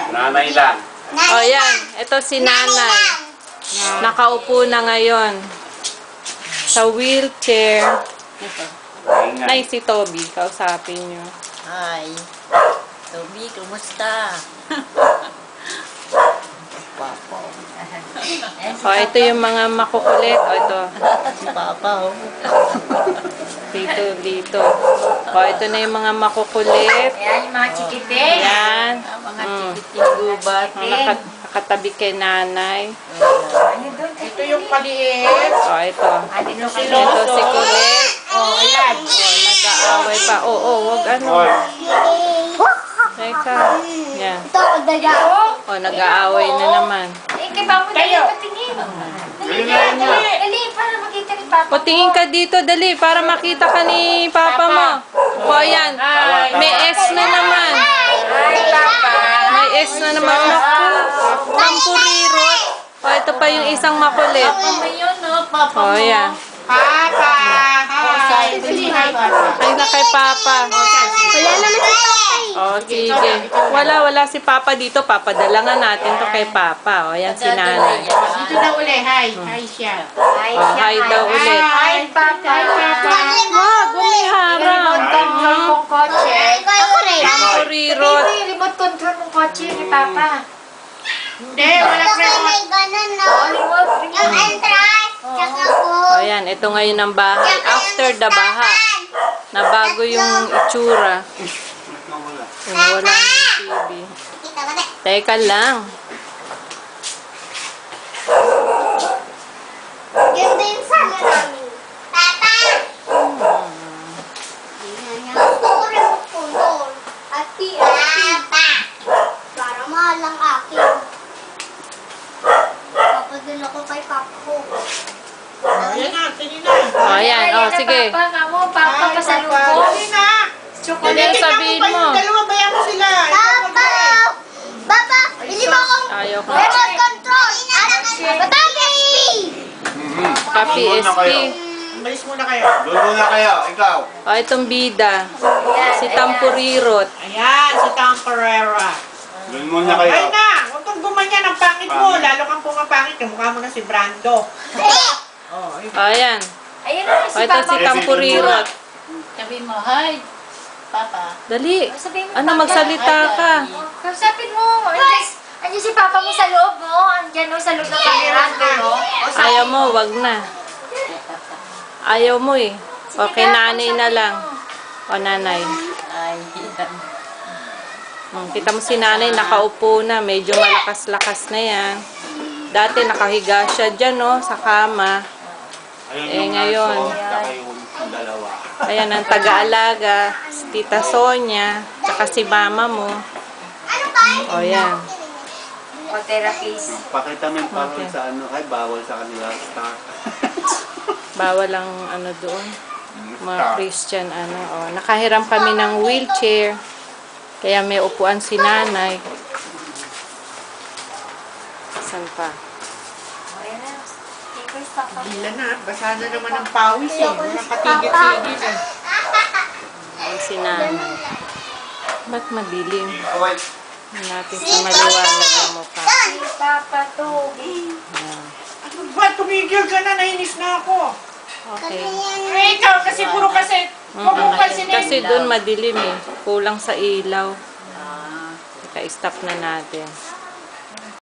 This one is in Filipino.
Nanay lang. O yan, ito si nanay. Nakaupo na ngayon. Sa wheelchair. Nay, si Toby, kausapin nyo. Hi. Toby, kumusta? Papa. O, ito yung mga makukulit. O, ito. Si Papa, oh. Dito. O, ito na yung mga makukulit. Ayan, yung mga chikiting. Yan. Mga tikiting gubat. Nakatabi kay nanay. Ano doon? Ito yung paliit. O, ito. Ano doon kayo? Ito si Kulit. Oh, ayan. O, nag-aaway pa. Oo, wag ano. Hoy. Teka. Yan. Ito, daga. O, nag-aaway na naman. Eh, kay Papa, dali patingin. Dali, para makita ni Papa. O, tingin ka dito, dali, para makita ka ni Papa mo. O, yan. May S na naman. Hi, Papa. May S na naman. Naku. Tampurirot. O, ito pa yung isang makulit. Papa mo yun, no? Papa O, mo. yan. Papa! Hi! Dali, hi, Papa. Ay, na kay Papa. Wala naman si Papa. O, sige. Wala si Papa dito. Papadala nga natin to kay Papa. O, yan si nanay. Dito na uli. Hi! Hi siya. Hi, O, hi daw ulit. Hi, Papa. Hi, Papa. Wag, bumiharap. Remote control mong kotse. Ako rin. Tampurirot. Ito yung remote control mong kotse ni Papa. Hindi, walang remote. Remote. O, yan. Ito ngayon ang bahay. After the baha. Nabago yung itsura. O, wala na yung TV. Teka lang. Ganda yung sana namin. Papa! Gusto ko rin magpundol. At Papa! Para mahal ang akin. Papadala ko kay Papa ko. Yan na, tingin na. O, yan. O, sige. Papa, kamo, Papa, Hi, pasalubong. Dali na. Ano yung sabihin mo? Dalawa, bayan mo sila. Papa! Papa! Bili mo akong Ayaw ko. remote control! Batali! Papi SP. Umalis muna kayo. Doon muna kayo, ikaw. O, itong bida. Si Tampurirot. Ayan, si Tom Pereira. Doon muna kayo. Ay na, huwag kang gumanyan ang pangit mo. Lalo kang pumapangit. Kamukha mo na si Brando. Oh, ayun. O, yan. Ayun na, O, si ito Papa. si Tampurirot. Sabi mo, hi. Papa. Dali. Sabihin mo, Ano, Papa. magsalita ka. Kausapin mo. Andiyan si Papa mo sa loob, mo. Andiyan no, sa loob ng camera. No? Ayaw mo, wag na. Ayaw mo eh. Okay, nanay na lang. O, nanay. Ay, Kita mo si nanay, nakaupo na. Medyo malakas-lakas na yan. Dati nakahiga siya dyan, no, sa kama. Ayun Eh, yung ngayon. aso, tsaka yung dalawa. Ayan ang taga-alaga. Si Tita Sonia. Tsaka si mama mo. O, yan. O, therapist. Pakita mo yung parol Okay. sa ano. Ay, bawal sa kanila. Star. Bawal ang ano doon. Mga Christian, ano. O, nakahiram kami ng wheelchair. Kaya may upuan si nanay. Saan pa? O, ayan na. Stickers, Papa. Hila na, basa na naman ang pawis eh. Walang katigil-tigil eh. Ayan si nanay. Ba't madilim? Okay. Tingnan natin sa maliwanag na mukha. Si Papa to. Ayan. Ano ba? Tumigil ka na, nainis na ako. Okay. Eh, ikaw kasi puro kasi. Huwag mong pansinin. Kasi doon madilim eh. Kulang sa ilaw. Teka, stop na natin.